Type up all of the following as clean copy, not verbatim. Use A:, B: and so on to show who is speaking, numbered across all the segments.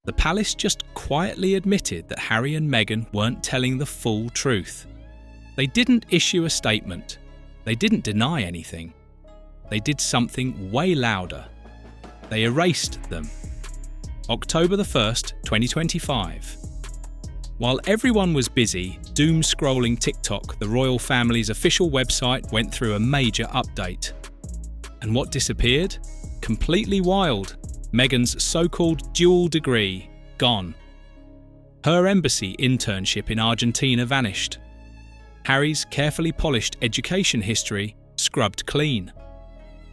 A: the palace just quietly admitted that Harry and Meghan weren't telling the full truth. They didn't issue a statement. They didn't deny anything. They did something way louder. They erased them. October the 1st, 2025. While everyone was busy doom-scrolling TikTok, the royal family's official website went through a major update. And what disappeared? Completely wild. Meghan's so-called dual degree, gone. Her embassy internship in Argentina vanished. Harry's carefully polished education history scrubbed clean.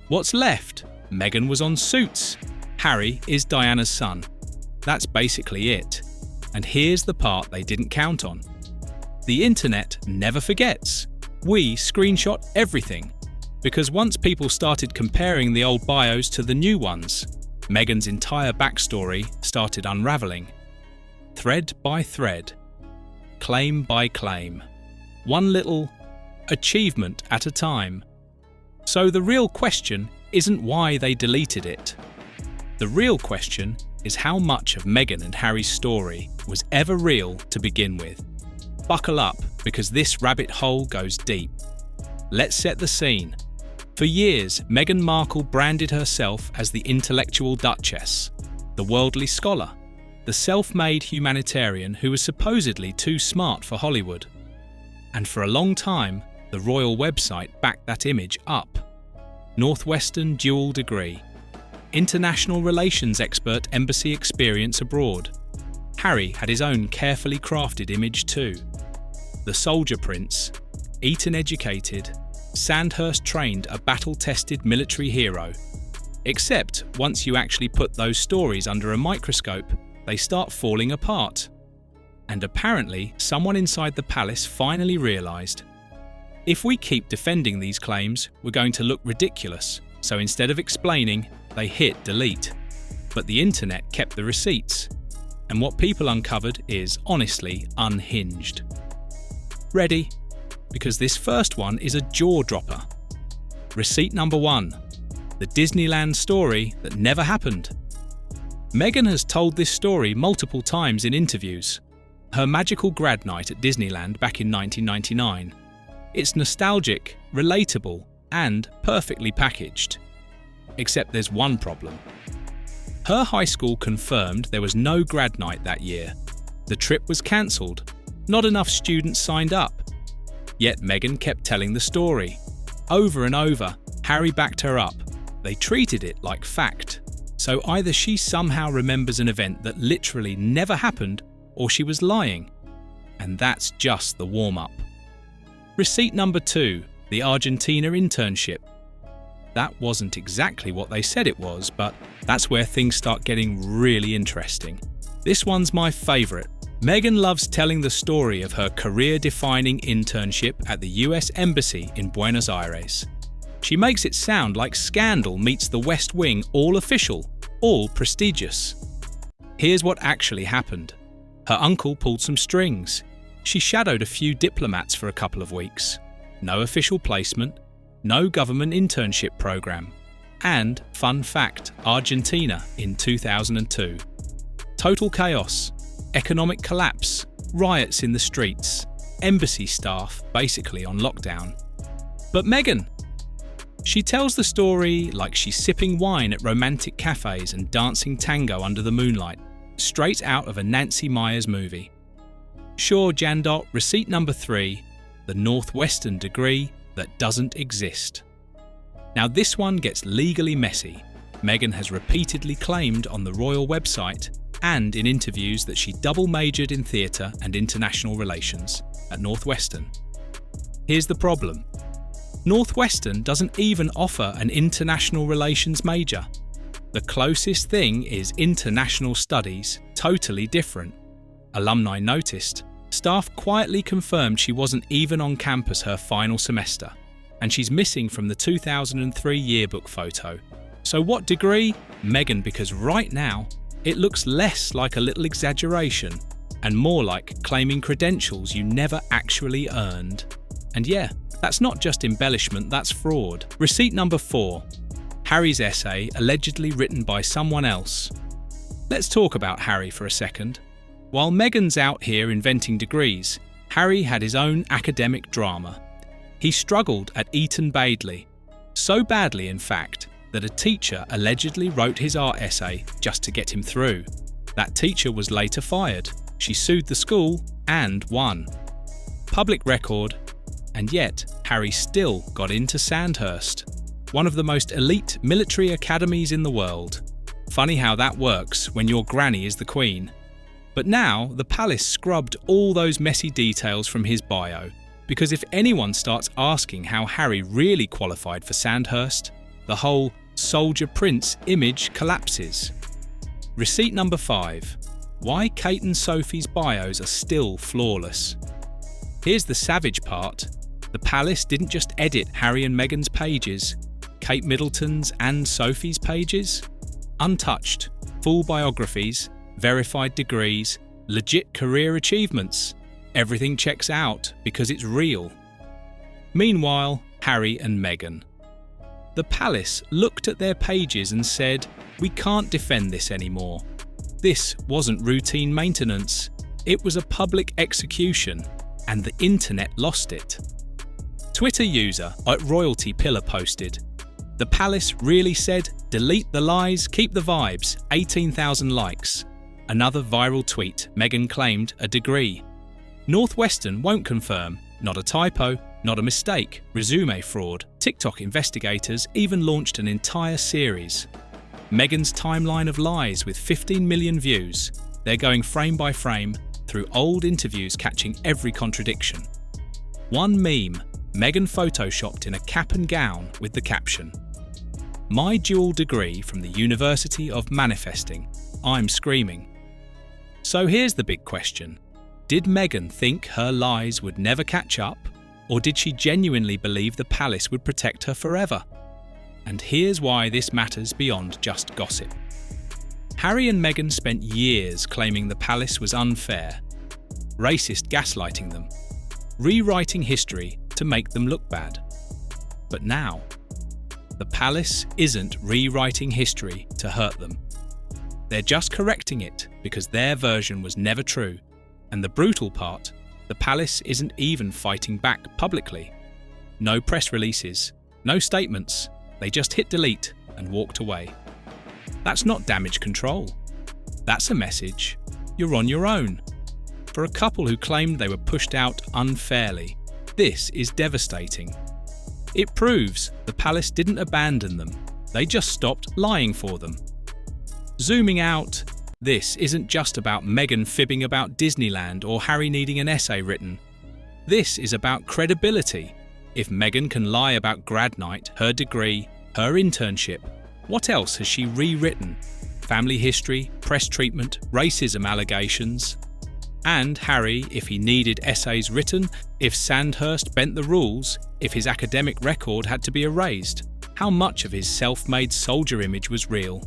A: What's left? Meghan was on Suits. Harry is Diana's son. That's basically it. And here's the part they didn't count on. The internet never forgets. We screenshot everything. Because once people started comparing the old bios to the new ones, Meghan's entire backstory started unravelling. Thread by thread. Claim by claim. One little achievement at a time. So the real question isn't why they deleted it. The real question is how much of Meghan and Harry's story was ever real to begin with. Buckle up, because this rabbit hole goes deep. Let's set the scene. For years, Meghan Markle branded herself as the intellectual duchess, the worldly scholar, the self-made humanitarian who was supposedly too smart for Hollywood. And for a long time, the royal website backed that image up. Northwestern dual degree. International relations expert, embassy experience abroad. Harry had his own carefully crafted image too. The soldier prince, Eton educated, Sandhurst trained, a battle-tested military hero. Except once you actually put those stories under a microscope, they start falling apart. And apparently someone inside the palace finally realised, if we keep defending these claims, we're going to look ridiculous. So instead of explaining, they hit delete. But the internet kept the receipts. And what people uncovered is, honestly, unhinged. Ready? Because this first one is a jaw-dropper. Receipt number 1. The Disneyland story that never happened. Meghan has told this story multiple times in interviews. Her magical grad night at Disneyland back in 1999. It's nostalgic, relatable, and perfectly packaged. Except there's one problem. Her high school confirmed there was no grad night that year. The trip was cancelled. Not enough students signed up. Yet Meghan kept telling the story. Over and over, Harry backed her up. They treated it like fact. So either she somehow remembers an event that literally never happened, or she was lying. And that's just the warm-up. Receipt number 2, the Argentina internship. That wasn't exactly what they said it was, but that's where things start getting really interesting. This one's my favourite. Meghan loves telling the story of her career-defining internship at the US Embassy in Buenos Aires. She makes it sound like Scandal meets the West Wing, all official, all prestigious. Here's what actually happened. Her uncle pulled some strings. She shadowed a few diplomats for a couple of weeks. No official placement, no government internship program. And, fun fact, Argentina in 2002. Total chaos. Economic collapse, riots in the streets, embassy staff basically on lockdown. But Meghan! She tells the story like she's sipping wine at romantic cafes and dancing tango under the moonlight, straight out of a Nancy Meyers movie. Sure, Jandot, receipt number 3, the Northwestern degree that doesn't exist. Now this one gets legally messy. Meghan has repeatedly claimed on the royal website and in interviews that she double majored in theatre and international relations at Northwestern. Here's the problem. Northwestern doesn't even offer an international relations major. The closest thing is international studies, totally different. Alumni noticed. Staff quietly confirmed she wasn't even on campus her final semester, and she's missing from the 2003 yearbook photo. So what degree? Meghan, because right now, it looks less like a little exaggeration and more like claiming credentials you never actually earned. And yeah, that's not just embellishment, that's fraud. Receipt number 4. Harry's essay allegedly written by someone else. Let's talk about Harry for a second. While Meghan's out here inventing degrees, Harry had his own academic drama. He struggled at Eton Baddeley, so badly in fact that a teacher allegedly wrote his art essay just to get him through. That teacher was later fired. She sued the school and won. Public record, and yet Harry still got into Sandhurst, one of the most elite military academies in the world. Funny how that works when your granny is the Queen. But now the palace scrubbed all those messy details from his bio, because if anyone starts asking how Harry really qualified for Sandhurst, the whole soldier prince image collapses. Receipt number 5. Why Kate and Sophie's bios are still flawless. Here's the savage part. The palace didn't just edit Harry and Meghan's pages, Kate Middleton's and Sophie's pages. Untouched, full biographies, verified degrees, legit career achievements. Everything checks out because it's real. Meanwhile, Harry and Meghan. The palace looked at their pages and said, "We can't defend this anymore. This wasn't routine maintenance. It was a public execution, and the internet lost it." Twitter user @RoyaltyPillar posted, "The palace really said, delete the lies, keep the vibes, 18,000 likes." Another viral tweet, Meghan claimed a degree. Northwestern won't confirm, not a typo, not a mistake, resume fraud. TikTok investigators even launched an entire series. Meghan's timeline of lies with 15 million views. They're going frame by frame through old interviews catching every contradiction. One meme, Meghan photoshopped in a cap and gown with the caption, "My dual degree from the University of Manifesting. I'm screaming." So here's the big question. Did Meghan think her lies would never catch up, or did she genuinely believe the palace would protect her forever? And here's why this matters beyond just gossip. Harry and Meghan spent years claiming the palace was unfair, racist gaslighting them, rewriting history to make them look bad. But now, the palace isn't rewriting history to hurt them. They're just correcting it because their version was never true. And the brutal part, the palace isn't even fighting back publicly. No press releases, no statements, they just hit delete and walked away. That's not damage control. That's a message. You're on your own. For a couple who claimed they were pushed out unfairly, this is devastating. It proves the palace didn't abandon them, they just stopped lying for them. Zooming out, this isn't just about Meghan fibbing about Disneyland or Harry needing an essay written. This is about credibility. If Meghan can lie about grad night, her degree, her internship, what else has she rewritten? Family history, press treatment, racism allegations. And Harry, if he needed essays written, if Sandhurst bent the rules, if his academic record had to be erased, how much of his self-made soldier image was real?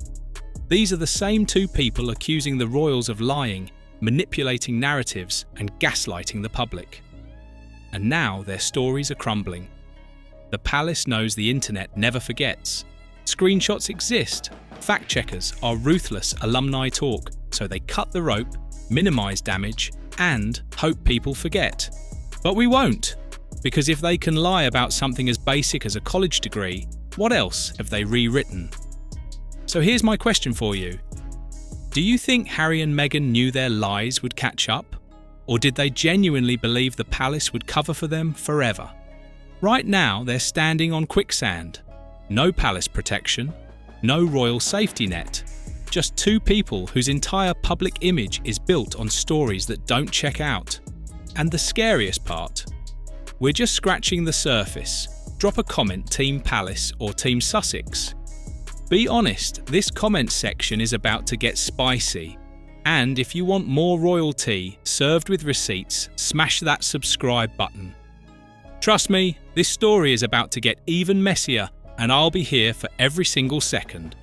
A: These are the same two people accusing the royals of lying, manipulating narratives, and gaslighting the public. And now their stories are crumbling. The palace knows the internet never forgets. Screenshots exist. Fact-checkers are ruthless alumni talk, so they cut the rope, minimise damage, and hope people forget. But we won't, because if they can lie about something as basic as a college degree, what else have they rewritten? So here's my question for you. Do you think Harry and Meghan knew their lies would catch up? Or did they genuinely believe the palace would cover for them forever? Right now, they're standing on quicksand. No palace protection, no royal safety net. Just two people whose entire public image is built on stories that don't check out. And the scariest part, we're just scratching the surface. Drop a comment Team Palace or Team Sussex. Be honest, this comment section is about to get spicy. And if you want more royalty served with receipts, smash that subscribe button. Trust me, this story is about to get even messier, and I'll be here for every single second.